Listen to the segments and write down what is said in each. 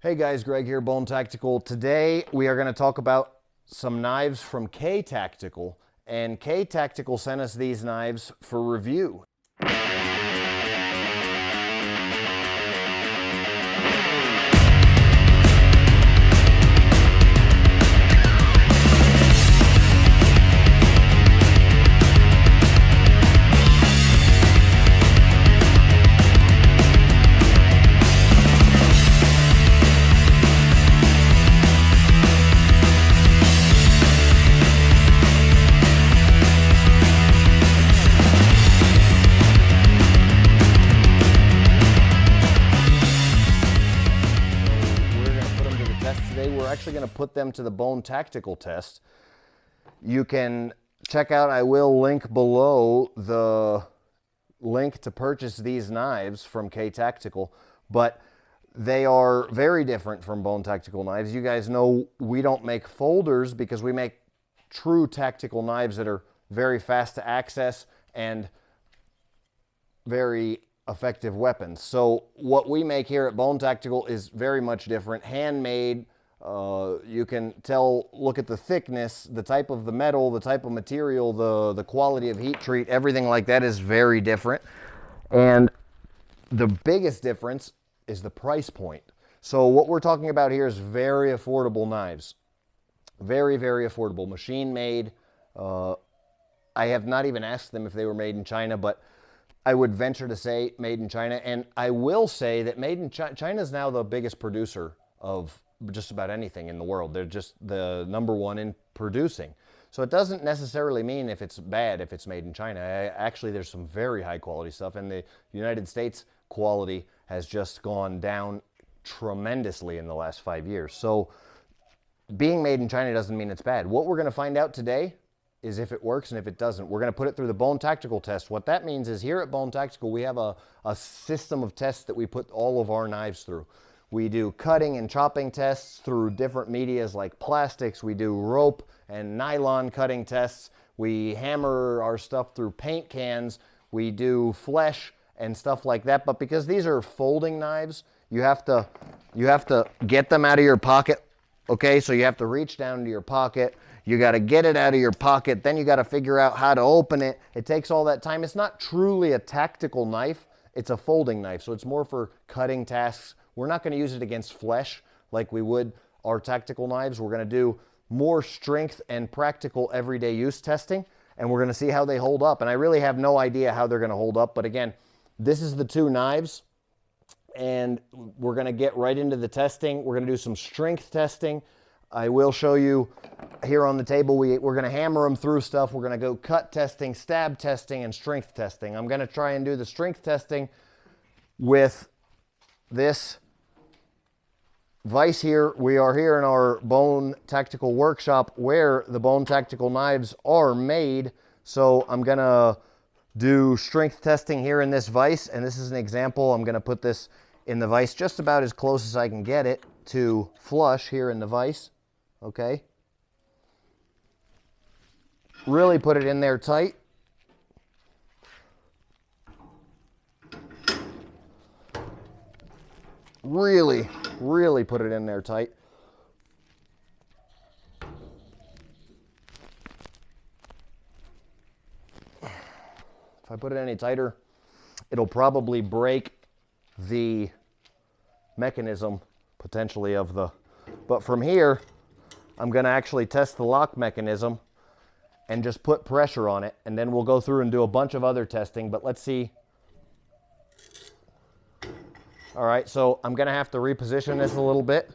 Hey guys, Greg here, Bone Tactical. Today we are going to talk about some knives from K Tactical, and K Tactical sent us these knives for review. We're actually going to put them to the Bone Tactical test. You can check out, I will link below the link to purchase these knives from K Tactical, but they are very different from Bone Tactical knives. You guys know we don't make folders because we make true tactical knives that are very fast to access and very effective weapons. So what we make here at Bone Tactical is very much different, handmade. You can tell, look at the thickness, the type of the metal, the type of material, the quality of heat treat, everything like that is very different. And the biggest difference is the price point. So what we're talking about here is very affordable knives. Very, very affordable. Machine made. I have not even asked them if they were made in China, but I would venture to say made in China. And I will say that made in China is now the biggest producer of just about anything in the world. They're just the #1 in producing. So it doesn't necessarily mean if it's bad if it's made in China. Actually, there's some very high quality stuff, and the United States quality has just gone down tremendously in the last 5 years. So being made in China doesn't mean it's bad. What we're going to find out today is if it works and if it doesn't. We're going to put it through the Bone Tactical test. What that means is here at Bone Tactical, we have a system of tests that we put all of our knives through. We do cutting and chopping tests through different medias like plastics. We do rope and nylon cutting tests. We hammer our stuff through paint cans. We do flesh and stuff like that. But because these are folding knives, you have to get them out of your pocket. Okay, so you have to reach down to your pocket. You got to get it out of your pocket. Then you got to figure out how to open it. It takes all that time. It's not truly a tactical knife. It's a folding knife. So it's more for cutting tasks. We're not going to use it against flesh like we would our tactical knives. We're going to do more strength and practical everyday use testing, and we're going to see how they hold up. And I really have no idea how they're going to hold up. But again, this is the two knives, and we're going to get right into the testing. We're going to do some strength testing. I will show you here on the table, we're going to hammer them through stuff. We're going to go cut testing, stab testing, and strength testing. I'm going to try and do the strength testing with this vise here. We are here in our Bone Tactical workshop where the Bone Tactical knives are made. So I'm going to do strength testing here in this vise, and this is an example. I'm going to put this in the vise just about as close as I can get it to flush here in the vise. Okay. Really put it in there tight. Really put it in there tight. If I put it any tighter, it'll probably break the mechanism potentially of the, but from here, I'm going to actually test the lock mechanism and just put pressure on it, and then we'll go through and do a bunch of other testing, but let's see. All right, so I'm going to have to reposition this a little bit.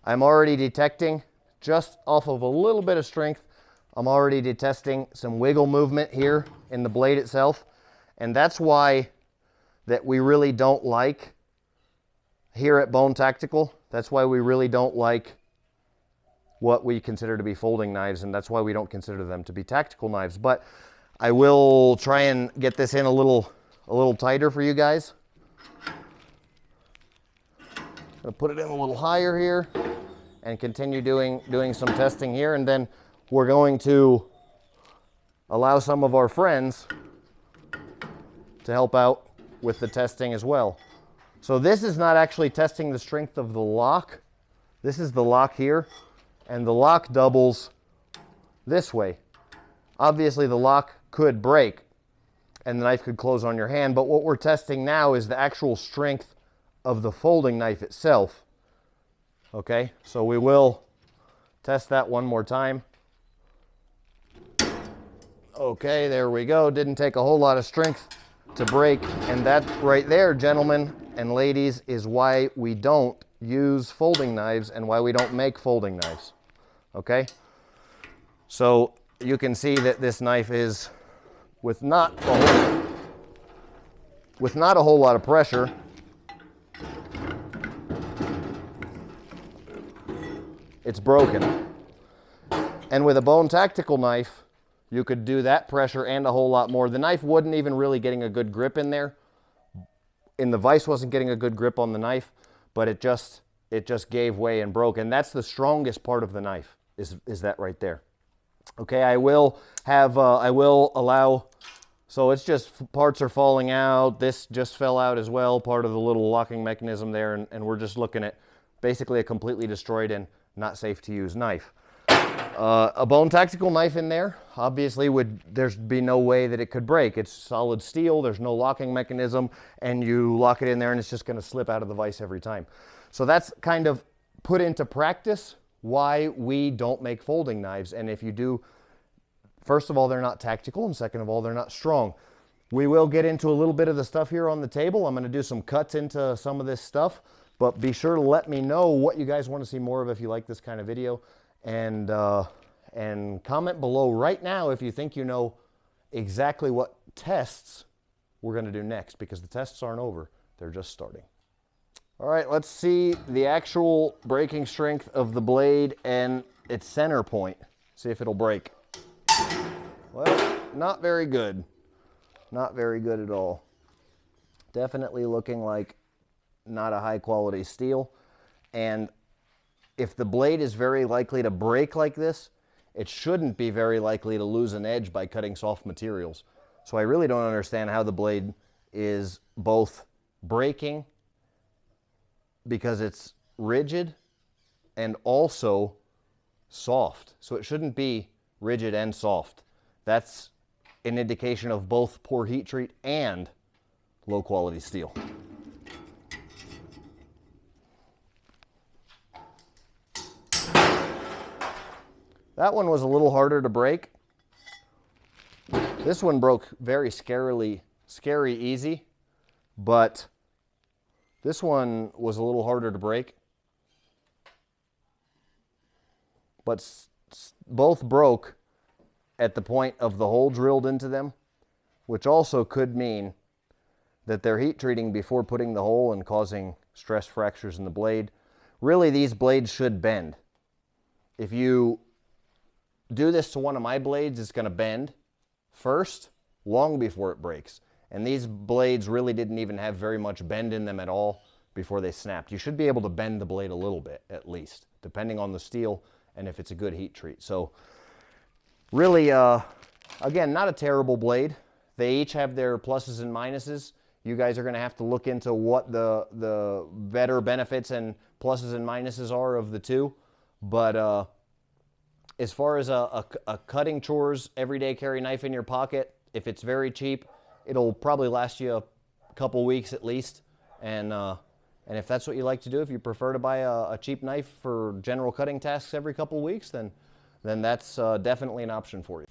I'm already detecting, just off of a little bit of strength, I'm already detecting some wiggle movement here in the blade itself. And that's why that we really don't like here at Bone Tactical. That's why we really don't like what we consider to be folding knives, and that's why we don't consider them to be tactical knives. But I will try and get this in a little tighter for you guys. I'll put it in a little higher here and continue doing some testing here, and then we're going to allow some of our friends to help out with the testing as well. So this is not actually testing the strength of the lock. This is the lock here, and the lock doubles this way. Obviously the lock could break and the knife could close on your hand, but what we're testing now is the actual strength of the folding knife itself. Okay, so we will test that one more time. Okay, there we go. Didn't take a whole lot of strength to break, and that right there, gentlemen and ladies, is why we don't use folding knives and why we don't make folding knives. Okay, so you can see that this knife is with not a whole lot of pressure. It's broken. And with a Bone Tactical knife, you could do that pressure and a whole lot more. The knife wouldn't even really getting a good grip in there. And the vise wasn't getting a good grip on the knife, but it just gave way and broke. And that's the strongest part of the knife, is that right there. Okay, I will allow, so it's just parts are falling out. This just fell out as well, part of the little locking mechanism there. And we're just looking at basically a completely destroyed and not safe to use knife. A Bone Tactical knife in there, obviously there'd be no way that it could break. It's solid steel, there's no locking mechanism, and you lock it in there and it's just gonna slip out of the vise every time. So that's kind of put into practice why we don't make folding knives. And if you do, first of all, they're not tactical, and second of all, they're not strong. We will get into a little bit of the stuff here on the table. I'm gonna do some cuts into some of this stuff, but be sure to let me know what you guys wanna see more of if you like this kind of video. And comment below right now if you think you know exactly what tests we're going to do next, because the tests aren't over, they're just starting. All right, let's see the actual breaking strength of the blade and its center point. See if it'll break. Well, not very good. Not very good at all. Definitely looking like not a high quality steel. And if the blade is very likely to break like this, it shouldn't be very likely to lose an edge by cutting soft materials. So I really don't understand how the blade is both breaking because it's rigid and also soft. So it shouldn't be rigid and soft. That's an indication of both poor heat treat and low quality steel. That one was a little harder to break. This one broke very scary easy, but this one was a little harder to break. But both broke at the point of the hole drilled into them, which also could mean that they're heat treating before putting the hole and causing stress fractures in the blade. Really, these blades should bend. If you do this to one of my blades, it's going to bend first, long before it breaks. And these blades really didn't even have very much bend in them at all before they snapped. You should be able to bend the blade a little bit, at least, depending on the steel and if it's a good heat treat. So really, again, not a terrible blade. They each have their pluses and minuses. You guys are going to have to look into what the better benefits and pluses and minuses are of the two. But as far as a cutting chores, everyday carry knife in your pocket, if it's very cheap, it'll probably last you a couple weeks at least. And if that's what you like to do, if you prefer to buy a cheap knife for general cutting tasks every couple weeks, then that's definitely an option for you.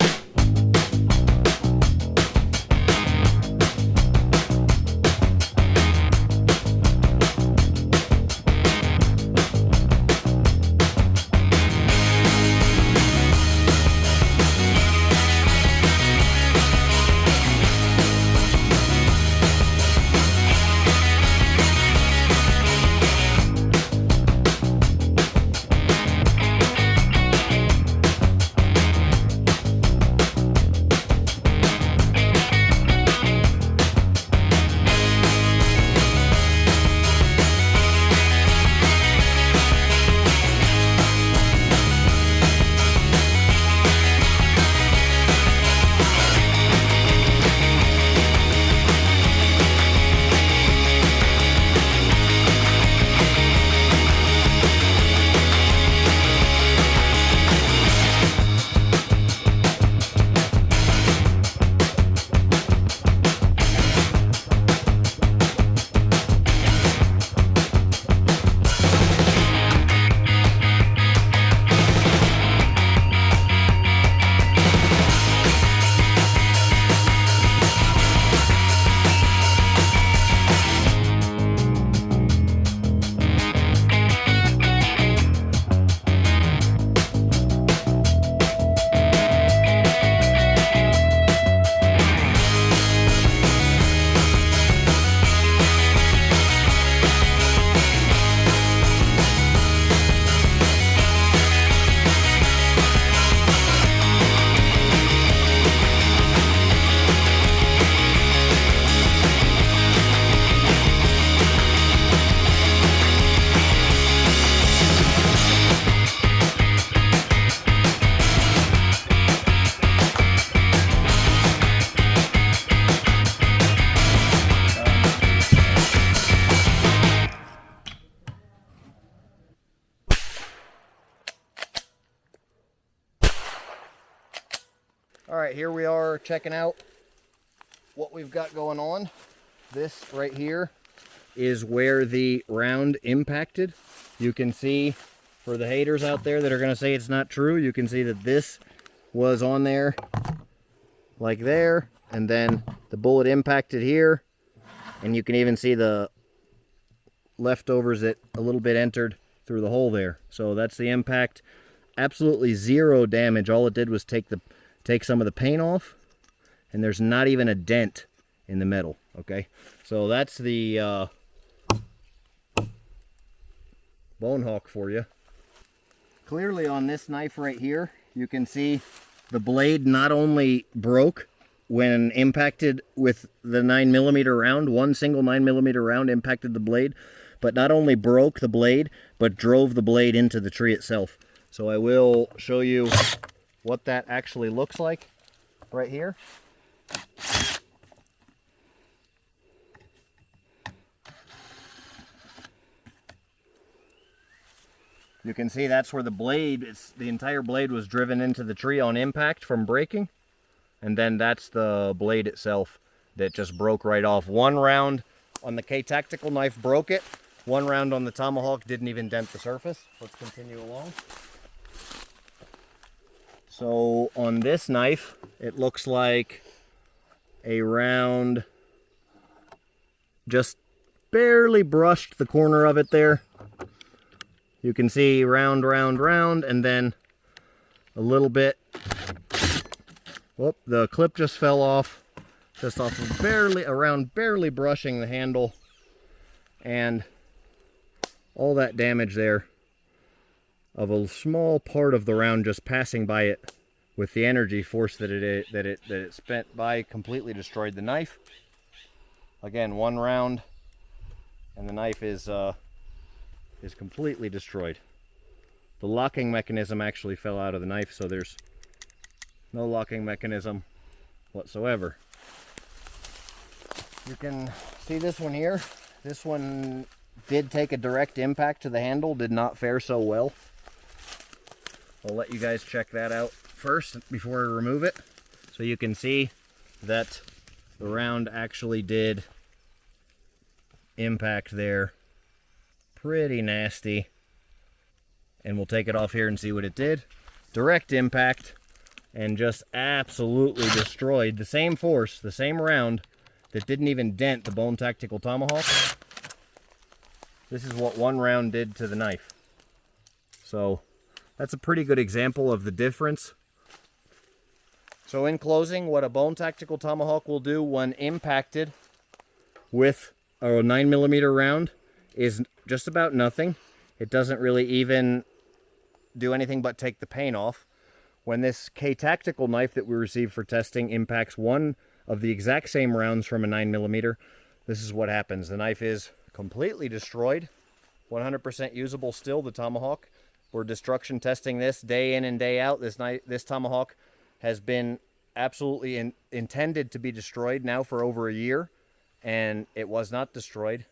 All right, here we are checking out what we've got going on. This right here is where the round impacted. You can see, for the haters out there that are going to say it's not true, you can see that this was on there like there, and then the bullet impacted here, and you can even see the leftovers that a little bit entered through the hole there. So that's the impact. Absolutely zero damage. All it did was take some of the paint off, and there's not even a dent in the metal. Okay, so that's the Bone Hawk for you. Clearly on this knife right here, you can see the blade not only broke when impacted with the 9mm round, one single 9mm round impacted the blade, but not only broke the blade, but drove the blade into the tree itself. So I will show you what that actually looks like right here. You can see that's where the blade, the entire blade was driven into the tree on impact from breaking. And then that's the blade itself that just broke right off. One round on the K-Tactical knife broke it. One round on the Tomahawk didn't even dent the surface. Let's continue along. So on this knife, it looks like a round just barely brushed the corner of it there. You can see round, round, round, and then a little bit. Whoop, the clip just fell off, just off of barely brushing the handle, and all that damage there of a small part of the round just passing by it with the energy force that it spent by completely destroyed the knife. Again, one round, and the knife is completely destroyed. The locking mechanism actually fell out of the knife, so there's no locking mechanism whatsoever. You can see this one here. This one did take a direct impact to the handle, did not fare so well. I'll let you guys check that out first before I remove it. So you can see that the round actually did impact there. Pretty nasty. And we'll take it off here and see what it did. Direct impact, and just absolutely destroyed. The same force, the same round that didn't even dent the Bone Tactical Tomahawk. This is what one round did to the knife. So that's a pretty good example of the difference. So in closing, what a Bone Tactical Tomahawk will do when impacted with a 9mm round is just about nothing. It doesn't really even do anything but take the paint off. When this K-Tactical knife that we received for testing impacts one of the exact same rounds from a 9mm, this is what happens. The knife is completely destroyed, 100% usable still, the Tomahawk. We're destruction testing this day in and day out. This Tomahawk has been absolutely intended to be destroyed now for over a year, and it was not destroyed.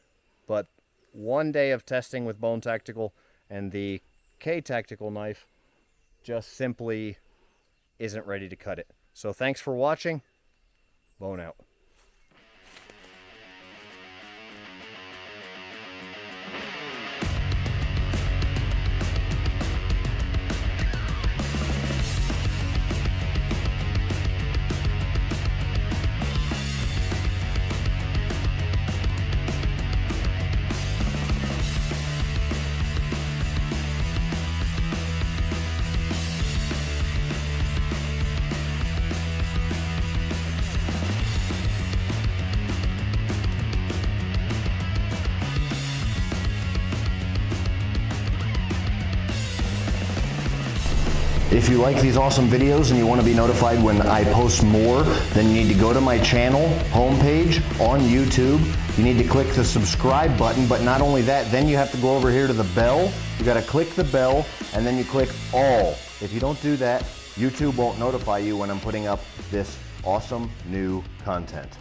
But one day of testing with Bone Tactical and the K-Tactical knife just simply isn't ready to cut it. So thanks for watching. Bone out. If you like these awesome videos and you want to be notified when I post more, then you need to go to my channel homepage on YouTube. You need to click the subscribe button, but not only that, then you have to go over here to the bell. You got to click the bell and then you click all. If you don't do that, YouTube won't notify you when I'm putting up this awesome new content.